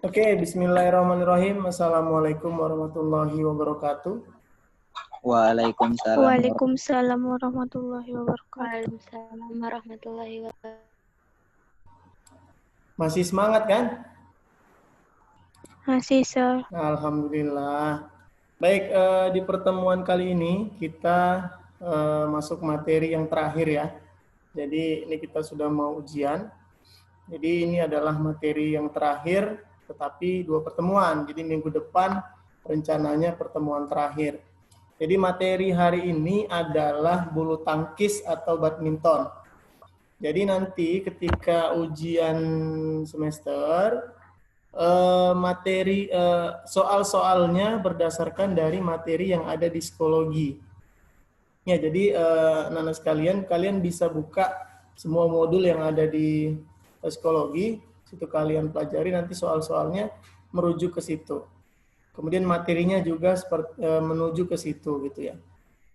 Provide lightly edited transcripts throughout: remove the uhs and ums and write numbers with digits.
Oke, bismillahirrahmanirrahim. Assalamualaikum warahmatullahi wabarakatuh. Waalaikumsalam. Waalaikumsalam warahmatullahi wabarakatuh. Waalaikumsalam warahmatullahi wabarakatuh. Masih semangat kan? Masih, Sir. Alhamdulillah. Baik, di pertemuan kali ini kita masuk materi yang terakhir ya. Jadi ini kita sudah mau ujian. Jadi ini adalah materi yang terakhir, tetapi 2 pertemuan. Jadi minggu depan rencananya pertemuan terakhir. Jadi materi hari ini adalah bulu tangkis atau badminton. Jadi nanti ketika ujian semester, materi soal-soalnya berdasarkan dari materi yang ada di psikologi. Ya, jadi anak-anak sekalian, kalian bisa buka semua modul yang ada di psikologi, situ kalian pelajari, nanti soal-soalnya merujuk ke situ. Kemudian materinya juga seperti menuju ke situ gitu ya.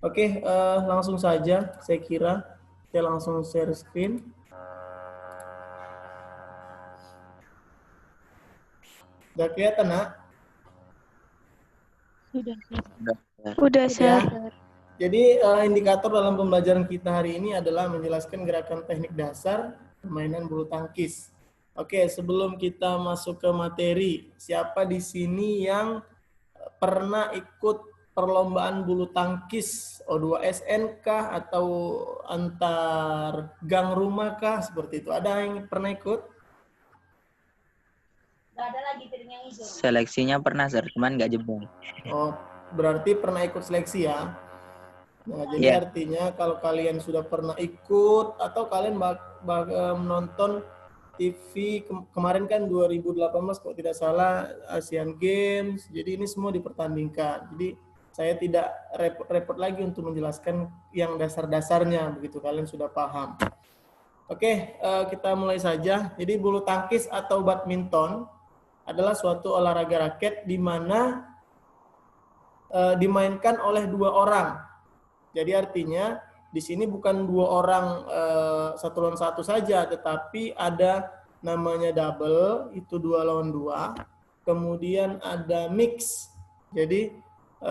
Oke, langsung saja saya kira saya langsung share screen. Udah kelihatan, Nak? Udah, Sir. Ya. Jadi indikator dalam pembelajaran kita hari ini adalah menjelaskan gerakan teknik dasar permainan bulu tangkis. Oke, sebelum kita masuk ke materi, siapa di sini yang pernah ikut perlombaan bulu tangkis O2SN kah atau antar gang rumah kah seperti itu? Ada yang pernah ikut? Seleksinya pernah, Sir, cuman nggak jebol. Oh, berarti pernah ikut seleksi ya? Nah, jadi artinya kalau kalian sudah pernah ikut atau kalian menonton TV kemarin kan 2018 kalau tidak salah Asian Games, jadi ini semua dipertandingkan. Jadi saya tidak repot-repot lagi untuk menjelaskan yang dasar-dasarnya, begitu kalian sudah paham. Oke, kita mulai saja. Jadi bulu tangkis atau badminton adalah suatu olahraga raket di mana dimainkan oleh 2 orang. Jadi artinya di sini bukan 2 orang 1 lawan 1 saja, tetapi ada namanya double, itu 2 lawan 2. Kemudian ada mix. Jadi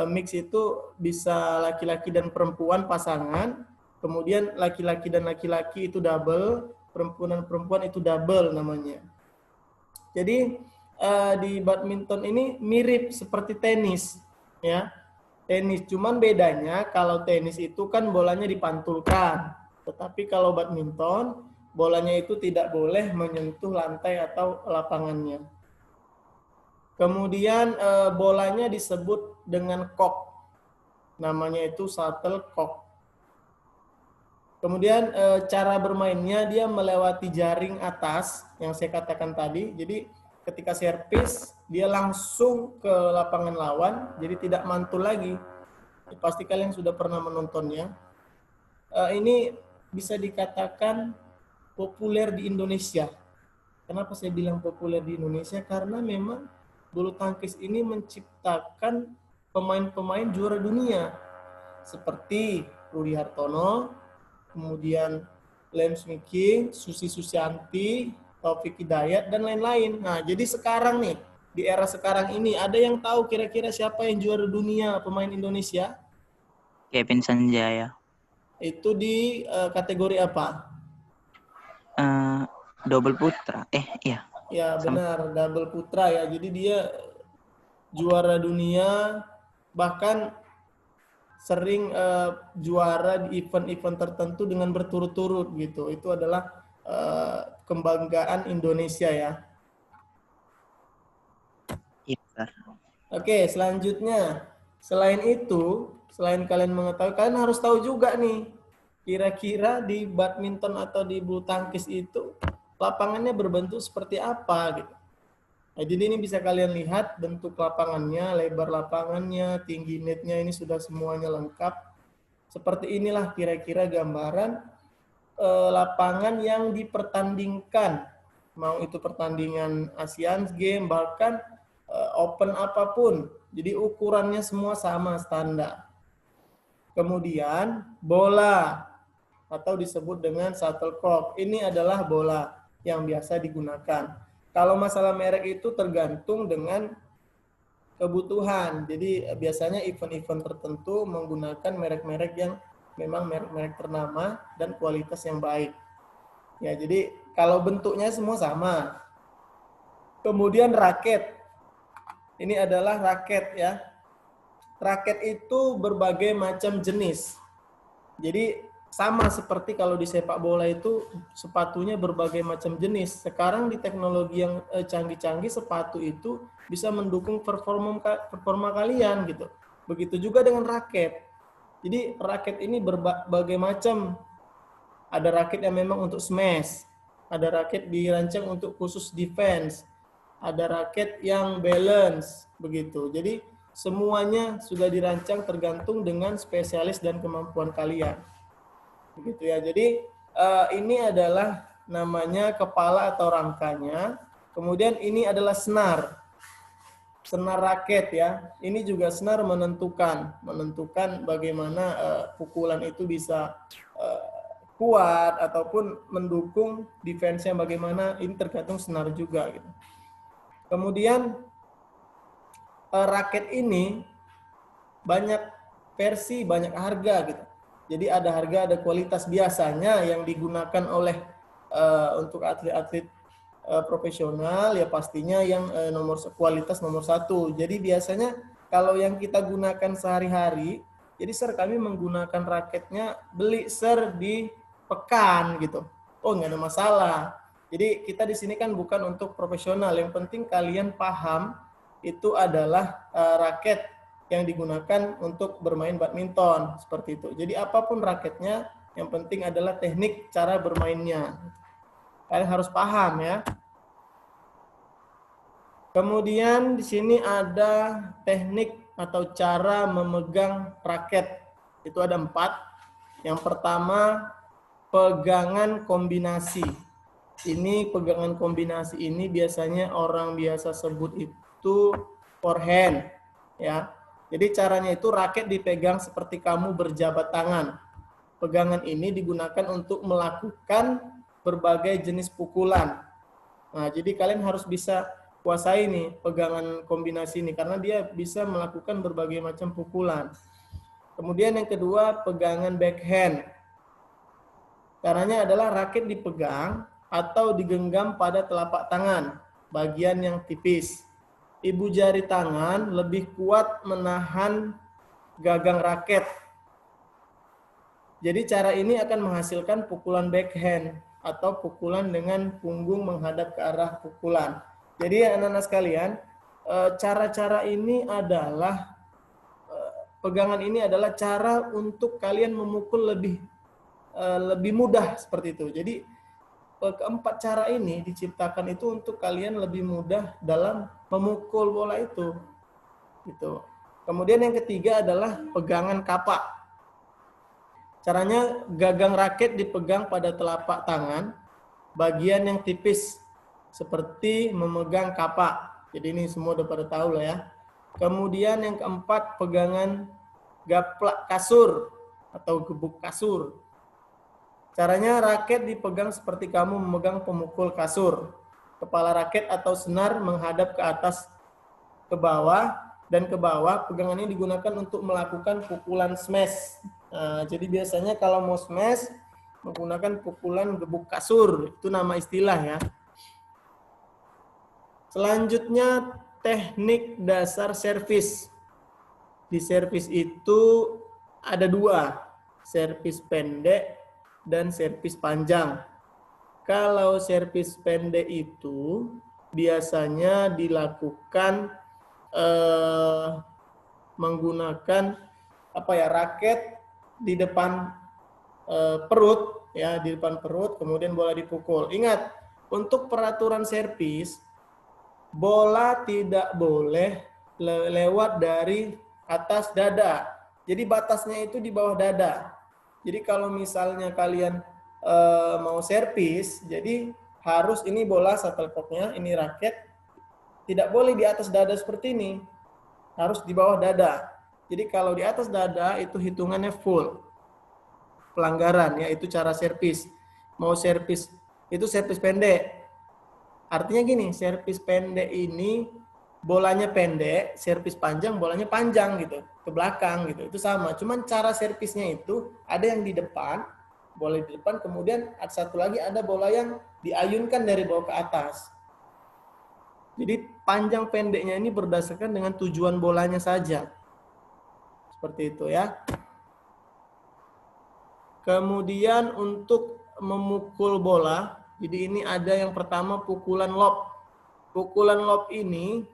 mix itu bisa laki-laki dan perempuan pasangan. Kemudian laki-laki dan laki-laki itu double, perempuan dan perempuan itu double namanya. Jadi di badminton ini mirip seperti tenis, ya. Tenis, cuman bedanya kalau tenis itu kan bolanya dipantulkan, tetapi kalau badminton bolanya itu tidak boleh menyentuh lantai atau lapangannya. Kemudian bolanya disebut dengan cock, namanya itu shuttlecock. Kemudian cara bermainnya dia melewati jaring atas yang saya katakan tadi. Jadi ketika servis dia langsung ke lapangan lawan, jadi tidak mantul lagi. Pasti kalian sudah pernah menontonnya. Ini bisa dikatakan populer di Indonesia. Kenapa saya bilang populer di Indonesia? Karena memang bulu tangkis ini menciptakan pemain-pemain juara dunia seperti Rudi Hartono, kemudian Lem Smiki, Susi Susianti, Taufik Hidayat, dan lain-lain. Nah, jadi sekarang nih, di era sekarang ini, ada yang tahu kira-kira siapa yang juara dunia pemain Indonesia? Kevin Sanjaya. Itu di kategori apa? Double putra. Iya. Ya, benar, double putra ya. Jadi dia juara dunia, bahkan sering juara di event-event tertentu dengan berturut-turut gitu. Itu adalah kebanggaan Indonesia ya. Iya. Oke, selanjutnya. Selain itu, selain kalian mengetahui, kalian harus tahu juga nih, kira-kira di badminton atau di bulu tangkis itu lapangannya berbentuk seperti apa gitu. Nah, jadi ini bisa kalian lihat bentuk lapangannya, lebar lapangannya, tinggi netnya, ini sudah semuanya lengkap. Seperti inilah kira-kira gambaran lapangan yang dipertandingkan, mau itu pertandingan Asian Games, bahkan open apapun, jadi ukurannya semua sama standar. Kemudian bola atau disebut dengan shuttlecock, ini adalah bola yang biasa digunakan. Kalau masalah merek itu tergantung dengan kebutuhan. Jadi biasanya event-event tertentu menggunakan merek-merek yang memang merek-merek ternama dan kualitas yang baik. Ya, jadi kalau bentuknya semua sama. Kemudian raket. Ini adalah raket ya. Raket itu berbagai macam jenis. Jadi sama seperti kalau di sepak bola itu sepatunya berbagai macam jenis. Sekarang di teknologi yang canggih-canggih sepatu itu bisa mendukung performa kalian gitu. Begitu juga dengan raket. Jadi raket ini berbagai macam. Ada raket yang memang untuk smash, ada raket dirancang untuk khusus defense, ada raket yang balance begitu. Jadi semuanya sudah dirancang tergantung dengan spesialis dan kemampuan kalian. Begitu ya. Jadi ini adalah namanya kepala atau rangkanya. Kemudian ini adalah senar. Senar raket ya. Ini juga senar menentukan bagaimana pukulan itu bisa kuat ataupun mendukung defense-nya bagaimana, ini tergantung senar juga gitu. Kemudian raket ini banyak versi, banyak harga gitu. Jadi ada harga, ada kualitas. Biasanya yang digunakan oleh untuk atlet-atlet profesional ya pastinya yang kualitas nomor 1. Jadi biasanya kalau yang kita gunakan sehari-hari, jadi sir kami menggunakan raketnya beli sir di pekan gitu. Oh, nggak ada masalah. Jadi kita di sini kan bukan untuk profesional. Yang penting kalian paham itu adalah raket yang digunakan untuk bermain badminton seperti itu. Jadi apapun raketnya, yang penting adalah teknik cara bermainnya. Kalian harus paham ya. Kemudian di sini ada teknik atau cara memegang raket. Itu ada 4. Yang pertama, pegangan kombinasi. Ini pegangan kombinasi ini biasanya orang biasa sebut itu forehand ya. Jadi caranya itu raket dipegang seperti kamu berjabat tangan. Pegangan ini digunakan untuk melakukan berbagai jenis pukulan. Nah, jadi kalian harus bisa kuasai nih pegangan kombinasi ini karena dia bisa melakukan berbagai macam pukulan. Kemudian yang kedua, pegangan backhand. Caranya adalah raket dipegang atau digenggam pada telapak tangan, bagian yang tipis. Ibu jari tangan lebih kuat menahan gagang raket. Jadi cara ini akan menghasilkan pukulan backhand atau pukulan dengan punggung menghadap ke arah pukulan. Jadi anak-anak sekalian, cara-cara ini adalah, pegangan ini adalah cara untuk kalian memukul lebih mudah seperti itu. Jadi keempat cara ini diciptakan itu untuk kalian lebih mudah dalam memukul bola itu. Gitu. Kemudian yang ketiga adalah pegangan kapak. Caranya gagang raket dipegang pada telapak tangan, bagian yang tipis seperti memegang kapak. Jadi ini semua udah pada tahu lah ya. Kemudian yang keempat, pegangan gaplak kasur atau gebuk kasur. Caranya raket dipegang seperti kamu memegang pemukul kasur. Kepala raket atau senar menghadap ke atas ke bawah dan ke bawah. Pegangan ini digunakan untuk melakukan pukulan smash. Nah, jadi biasanya kalau mau smash menggunakan pukulan gebuk kasur. Itu nama istilah ya. Selanjutnya teknik dasar servis. Di servis itu ada 2, servis pendek dan servis panjang. Kalau servis pendek itu biasanya dilakukan menggunakan raket di depan perut ya, di depan perut kemudian bola dipukul. Ingat, untuk peraturan servis bola tidak boleh lewat dari atas dada. Jadi batasnya itu di bawah dada. Jadi kalau misalnya kalian mau servis, jadi harus ini bola shuttlecocknya, ini raket, tidak boleh di atas dada seperti ini, harus di bawah dada. Jadi kalau di atas dada itu hitungannya full pelanggaran, ya itu cara servis. Mau servis itu servis pendek. Artinya gini, servis pendek ini bolanya pendek, servis panjang bolanya panjang gitu, ke belakang gitu. Itu sama, cuman cara servisnya itu ada yang di depan, bola di depan, kemudian ada satu lagi ada bola yang diayunkan dari bawah ke atas. Jadi panjang pendeknya ini berdasarkan dengan tujuan bolanya saja. Seperti itu ya. Kemudian untuk memukul bola, jadi ini ada yang pertama pukulan lob. Pukulan lob ini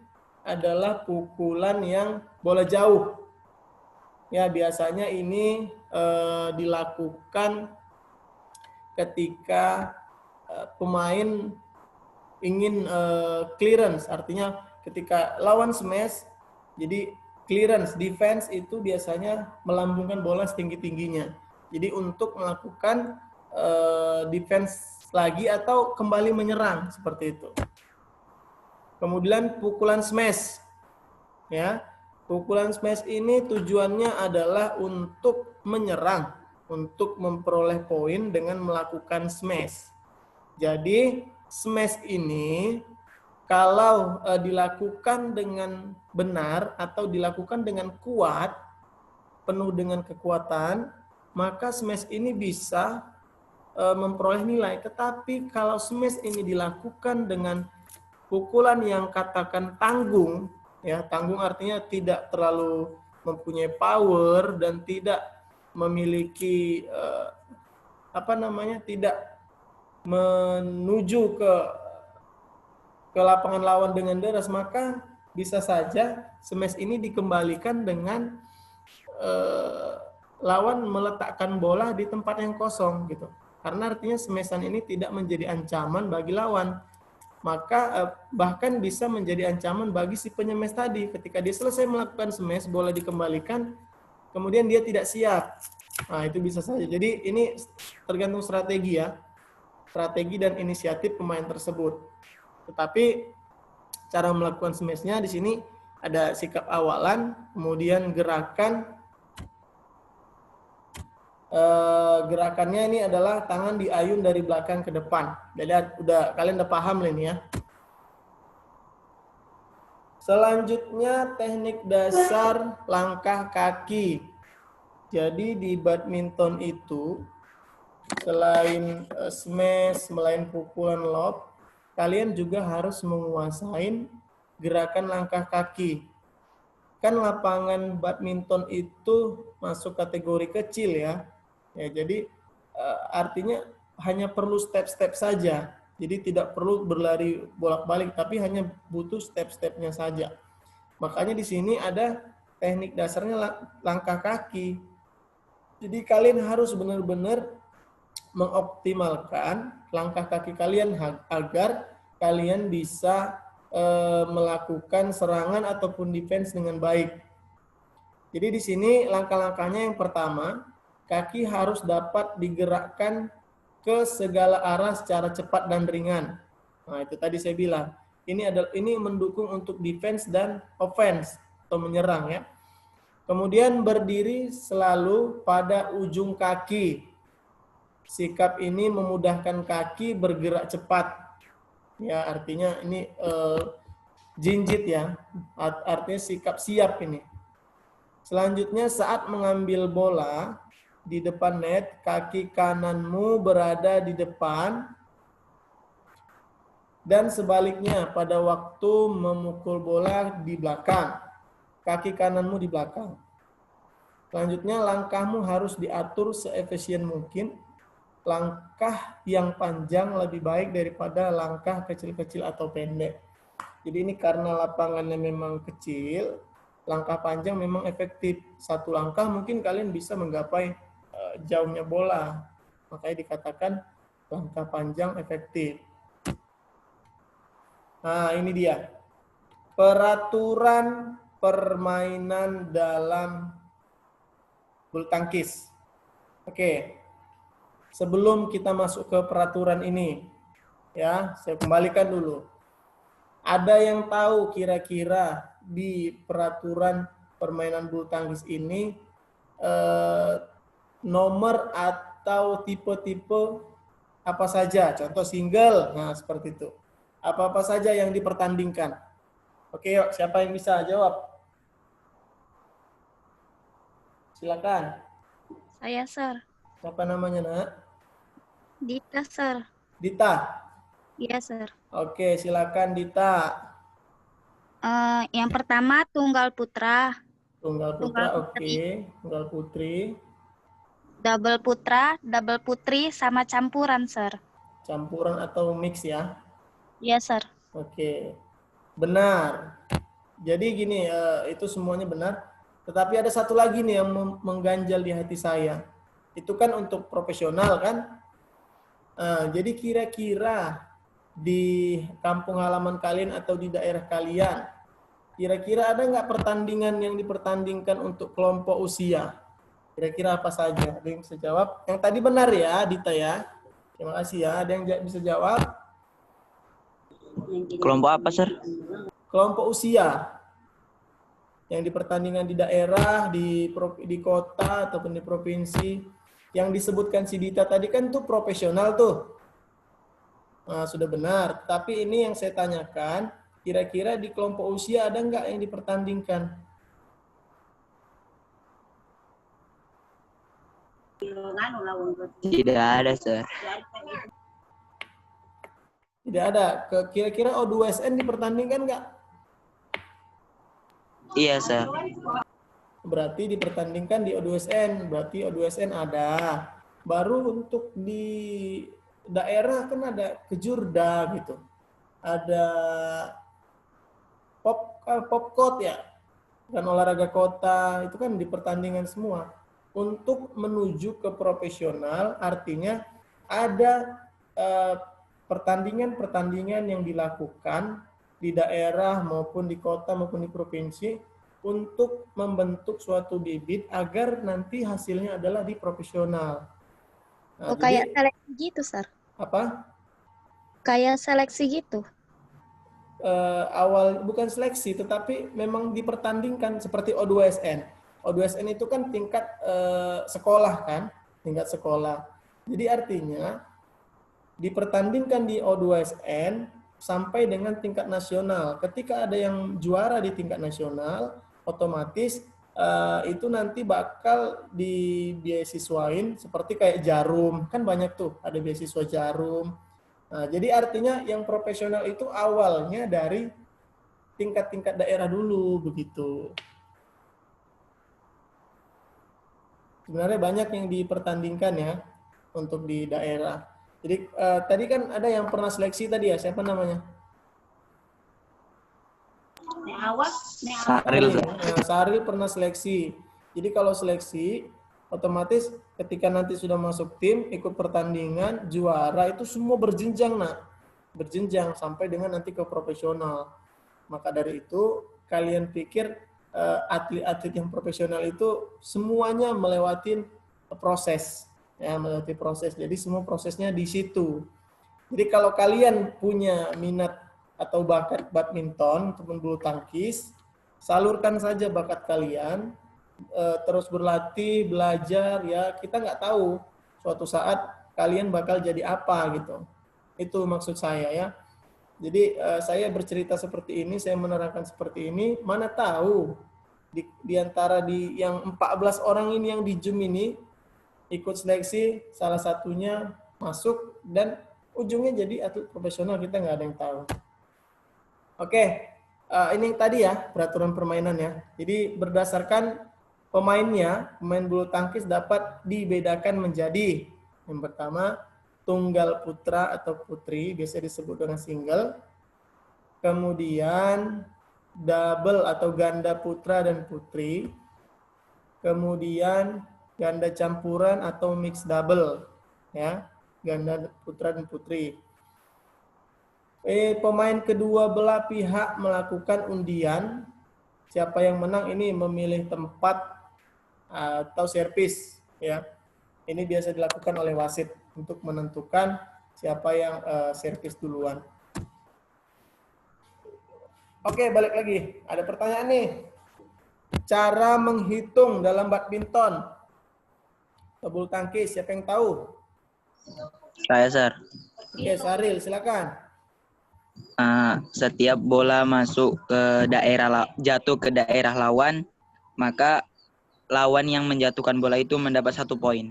adalah pukulan yang bola jauh. Ya, biasanya ini dilakukan ketika pemain ingin clearance, artinya ketika lawan smash, jadi clearance, defense itu biasanya melambungkan bola setinggi-tingginya. Jadi untuk melakukan defense lagi atau kembali menyerang, seperti itu. Kemudian pukulan smash, ya, pukulan smash ini tujuannya adalah untuk menyerang, untuk memperoleh poin dengan melakukan smash. Jadi smash ini kalau dilakukan dengan benar atau dilakukan dengan kuat, penuh dengan kekuatan, maka smash ini bisa memperoleh nilai. Tetapi kalau smash ini dilakukan dengan pukulan yang katakan tanggung, ya, tanggung artinya tidak terlalu mempunyai power dan tidak memiliki tidak menuju ke lapangan lawan dengan deras, maka bisa saja smash ini dikembalikan dengan lawan meletakkan bola di tempat yang kosong gitu. Karena artinya smashan ini tidak menjadi ancaman bagi lawan. Maka bahkan bisa menjadi ancaman bagi si penyemes tadi. Ketika dia selesai melakukan smash, bola dikembalikan, kemudian dia tidak siap. Nah, itu bisa saja. Jadi ini tergantung strategi ya. Strategi dan inisiatif pemain tersebut. Tetapi cara melakukan smash-nya di sini ada sikap awalan, kemudian gerakan. Gerakannya ini adalah tangan diayun dari belakang ke depan. Jadi kalian udah paham ini ya. Selanjutnya teknik dasar langkah kaki. Jadi di badminton itu selain smash, selain pukulan lob, kalian juga harus menguasai gerakan langkah kaki. Kan lapangan badminton itu masuk kategori kecil ya. Ya, jadi artinya hanya perlu step-step saja. Jadi tidak perlu berlari bolak-balik, tapi hanya butuh step-stepnya saja. Makanya di sini ada teknik dasarnya langkah kaki. Jadi kalian harus benar-benar mengoptimalkan langkah kaki kalian agar kalian bisa melakukan serangan ataupun defense dengan baik. Jadi di sini langkah-langkahnya yang pertama, kaki harus dapat digerakkan ke segala arah secara cepat dan ringan. Nah, itu tadi saya bilang. Ini mendukung untuk defense dan offense atau menyerang ya. Kemudian berdiri selalu pada ujung kaki. Sikap ini memudahkan kaki bergerak cepat. Ya, artinya ini jinjit ya. Artinya sikap siap ini. Selanjutnya saat mengambil bola di depan net, kaki kananmu berada di depan dan sebaliknya pada waktu memukul bola di belakang, kaki kananmu di belakang. Selanjutnya langkahmu harus diatur seefisien mungkin. Langkah yang panjang lebih baik daripada langkah kecil-kecil atau pendek. Jadi ini karena lapangannya memang kecil, langkah panjang memang efektif. Satu langkah mungkin kalian bisa menggapai jauhnya bola. Makanya dikatakan langkah panjang efektif. Nah, ini dia. Peraturan permainan dalam bulu tangkis. Oke. Sebelum kita masuk ke peraturan ini, ya, saya kembalikan dulu. Ada yang tahu kira-kira di peraturan permainan bulu tangkis ini nomor atau tipe-tipe apa saja? Contoh single, nah seperti itu. Apa-apa saja yang dipertandingkan. Oke, yuk, siapa yang bisa jawab? Silakan. Saya, Sir. Siapa namanya, Nak? Dita, Sir. Dita. Iya, Sir. Oke, silakan Dita. Yang pertama tunggal putra, Tunggal putra, oke. Tunggal putri. double putra, double putri, sama campuran, Sir. Campuran atau mix ya? Iya, Sir. Oke. Benar. Jadi gini, itu semuanya benar. Tetapi ada satu lagi nih yang mengganjal di hati saya. Itu kan untuk profesional kan? Jadi kira-kira di kampung halaman kalian atau di daerah kalian, kira-kira ada nggak pertandingan yang dipertandingkan untuk kelompok usia? Kira-kira apa saja? Ada yang bisa jawab? Yang tadi benar ya, Dita ya. Terima kasih ya. Ada yang bisa jawab? Kelompok apa, Sir? Kelompok usia yang dipertandingkan di daerah, di kota ataupun di provinsi. Yang disebutkan si Dita tadi kan tuh profesional tuh. Nah, sudah benar. Tapi ini yang saya tanyakan, kira-kira di kelompok usia ada nggak yang dipertandingkan? Tidak ada, Sir. Tidak ada. Kira-kira O2SN dipertandingkan nggak? Iya, Sir. Berarti dipertandingkan di O2SN. Berarti O2SN ada. Baru untuk di daerah kan ada kejurda gitu. Ada popkot ya. Dan olahraga kota itu kan dipertandingkan semua. Untuk menuju ke profesional artinya ada pertandingan-pertandingan yang dilakukan di daerah maupun di kota maupun di provinsi untuk membentuk suatu bibit agar nanti hasilnya adalah di profesional. Nah, Kayak seleksi gitu, Sir. Apa? Kayak seleksi gitu. Awal bukan seleksi, tetapi memang dipertandingkan seperti O2SN. O2SN itu kan tingkat sekolah kan, tingkat sekolah. Jadi artinya dipertandingkan di O2SN sampai dengan tingkat nasional. Ketika ada yang juara di tingkat nasional, otomatis itu nanti bakal dibeasiswain seperti kayak Jarum, kan banyak tuh, ada beasiswa Jarum. Nah, jadi artinya yang profesional itu awalnya dari tingkat-tingkat daerah dulu, begitu. Sebenarnya banyak yang dipertandingkan ya untuk di daerah. Jadi tadi kan ada yang pernah seleksi tadi ya, siapa namanya? Saril. Saril pernah seleksi. Jadi kalau seleksi, otomatis ketika nanti sudah masuk tim, ikut pertandingan, juara itu semua berjenjang, nak. Berjenjang sampai dengan nanti ke profesional. Maka dari itu, kalian pikir atlet-atlet yang profesional itu semuanya melewati proses. Ya, melewati proses. Jadi semua prosesnya di situ. Jadi kalau kalian punya minat atau bakat badminton ataupun bulu tangkis, salurkan saja bakat kalian, terus berlatih, belajar ya. Kita nggak tahu suatu saat kalian bakal jadi apa gitu. Itu maksud saya ya. Jadi saya bercerita seperti ini, saya menerangkan seperti ini, mana tahu di antara yang 14 orang ini yang di Zoom ini ikut seleksi, salah satunya masuk dan ujungnya jadi atlet profesional, kita nggak ada yang tahu. Oke, ini yang tadi ya peraturan permainan ya. Jadi berdasarkan pemainnya, pemain bulu tangkis dapat dibedakan menjadi yang pertama tunggal putra atau putri, biasa disebut dengan single. Kemudian double atau ganda putra dan putri. Kemudian ganda campuran atau mix double ya, ganda putra dan putri. Pemain kedua belah pihak melakukan undian. Siapa yang menang ini memilih tempat atau servis ya. Ini biasa dilakukan oleh wasit untuk menentukan siapa yang servis duluan. Oke, balik lagi. Ada pertanyaan nih. Cara menghitung dalam badminton atau bulu tangkis, siapa yang tahu? Saya, Sir. Oke, Saril, silakan. Setiap bola masuk ke jatuh ke daerah lawan, maka lawan yang menjatuhkan bola itu mendapat 1 poin.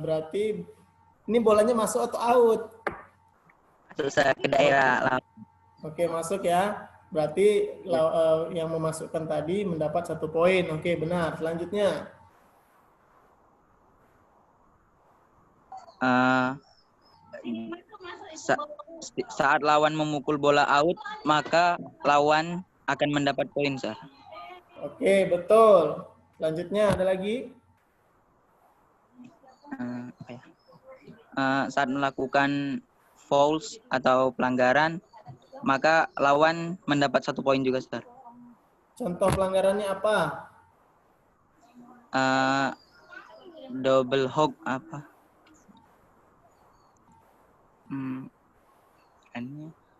Berarti ini bolanya masuk atau out? Masuk ke daerah lawan. Oke, masuk ya. Berarti yang memasukkan tadi mendapat 1 poin. Oke, benar. Selanjutnya. Saat lawan memukul bola out, maka lawan akan mendapat poin, Sir. Oke, betul. Selanjutnya ada lagi? Saat melakukan fouls atau pelanggaran, maka lawan mendapat 1 poin juga, Sir. Contoh pelanggarannya apa? Double hog apa?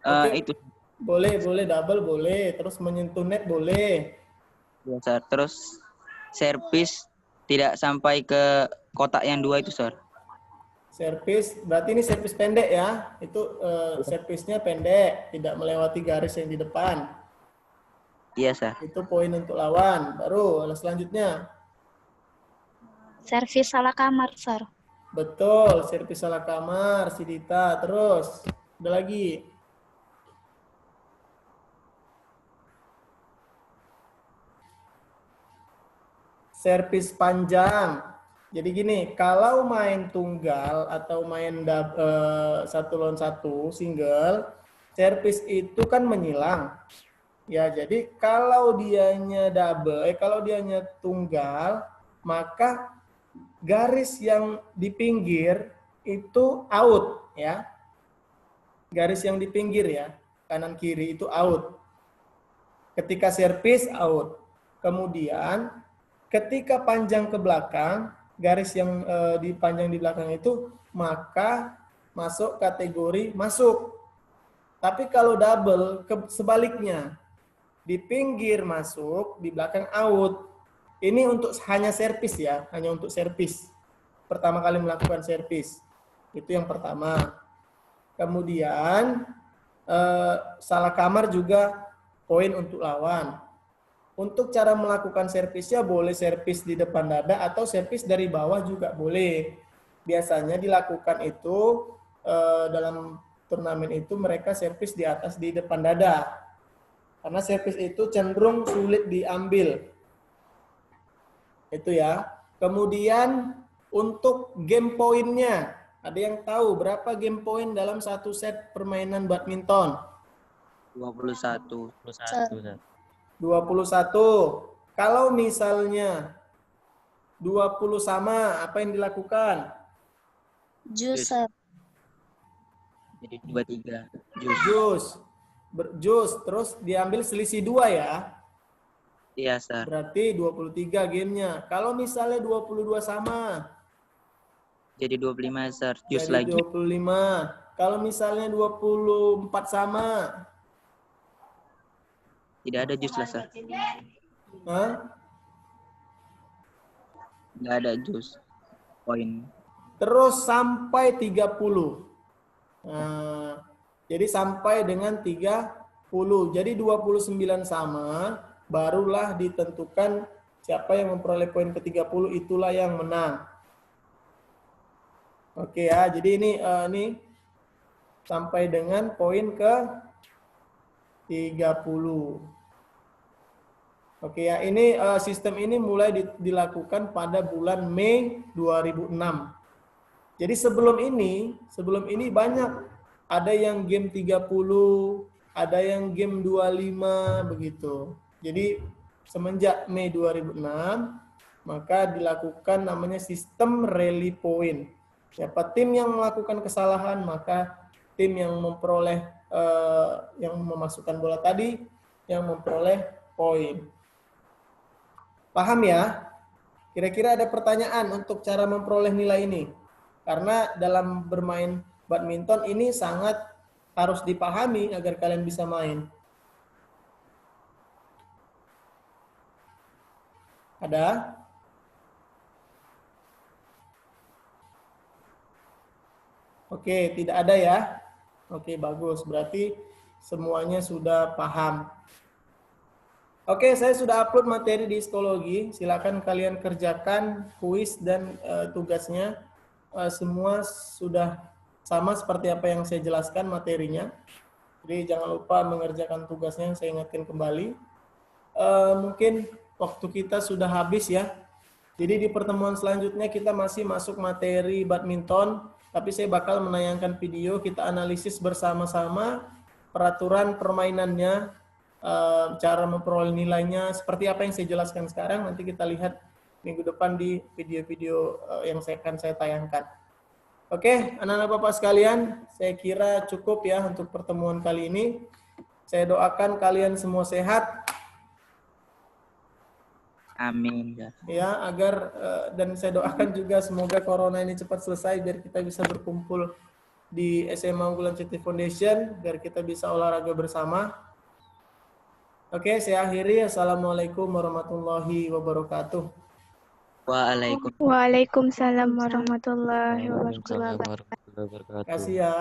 Oke. Itu Boleh double boleh, terus menyentuh net boleh. ya, Sir. Terus servis tidak sampai ke kotak yang 2 itu, Sir. Servis, berarti ini servis pendek ya. Itu servisnya pendek, tidak melewati garis yang di depan. Iya, Sir. Itu poin untuk lawan. Baru selanjutnya. Servis salah kamar, Sir. Betul, servis salah kamar, si Dita. Terus, ada lagi. Servis panjang. Jadi gini, kalau main tunggal atau main 1-on-1 single, servis itu kan menyilang. Ya, jadi kalau dianya kalau dianya tunggal, maka garis yang di pinggir itu out ya. Garis yang di pinggir ya, kanan kiri itu out. Ketika servis out. Kemudian ketika panjang ke belakang, garis yang dipanjang di belakang itu, maka masuk kategori masuk. Tapi kalau double, sebaliknya. Di pinggir masuk, di belakang out. Ini untuk hanya servis ya, hanya untuk servis. Pertama kali melakukan servis. Itu yang pertama. Kemudian, salah kamar juga poin untuk lawan. Untuk cara melakukan servisnya boleh servis di depan dada atau servis dari bawah juga boleh. Biasanya dilakukan itu dalam turnamen itu mereka servis di atas di depan dada. Karena servis itu cenderung sulit diambil. Itu ya. Kemudian untuk game poinnya, ada yang tahu berapa game poin dalam satu set permainan badminton? 21. 21. Kalau misalnya 20 sama, apa yang dilakukan? Jus, Sir. Jadi 23. Jus. Terus diambil selisih 2 ya. Iya, Sir. Berarti 23 gamenya. Kalau misalnya 22 sama. Jadi 25, Sir. Jus Jadi lagi. 25. Kalau misalnya 24 sama. Tidak ada jus lah, Sir. Hah? Tidak ada jus. Poin. Terus sampai 30. Nah, jadi sampai dengan 30. Jadi 29 sama, barulah ditentukan siapa yang memperoleh poin ke-30, itulah yang menang. Oke ya, jadi ini sampai dengan poin ke-30. Oke ya, ini sistem ini mulai dilakukan pada bulan Mei 2006. Jadi sebelum ini banyak, ada yang game 30, ada yang game 25 begitu. Jadi semenjak Mei 2006 maka dilakukan namanya sistem rally point. Siapa tim yang melakukan kesalahan, maka tim yang memperoleh yang memasukkan bola tadi yang memperoleh poin. Paham ya? Kira-kira ada pertanyaan untuk cara memperoleh nilai ini? Karena dalam bermain badminton ini sangat harus dipahami agar kalian bisa main. Ada? Oke, tidak ada ya. Oke, bagus. Berarti semuanya sudah paham. Oke, saya sudah upload materi di histologi. Silakan kalian kerjakan kuis dan tugasnya. Semua sudah sama seperti apa yang saya jelaskan materinya. Jadi jangan lupa mengerjakan tugasnya. Saya ingatkan kembali. Mungkin waktu kita sudah habis ya. Jadi di pertemuan selanjutnya kita masih masuk materi badminton, tapi saya bakal menayangkan video, kita analisis bersama-sama peraturan permainannya, cara memperoleh nilainya, seperti apa yang saya jelaskan sekarang, nanti kita lihat minggu depan di video-video yang akan saya tayangkan. Oke, anak-anak Bapak sekalian, saya kira cukup ya untuk pertemuan kali ini. Saya doakan kalian semua sehat. Amin. Ya, agar dan saya doakan juga semoga corona ini cepat selesai biar kita bisa berkumpul di SMA Unggulan Citi Foundation, biar kita bisa olahraga bersama. Oke, saya akhiri. Assalamualaikum warahmatullahi wabarakatuh. Waalaikumsalam warahmatullahi wabarakatuh. Waalaikumsalam warahmatullahi wabarakatuh. Terima kasih ya.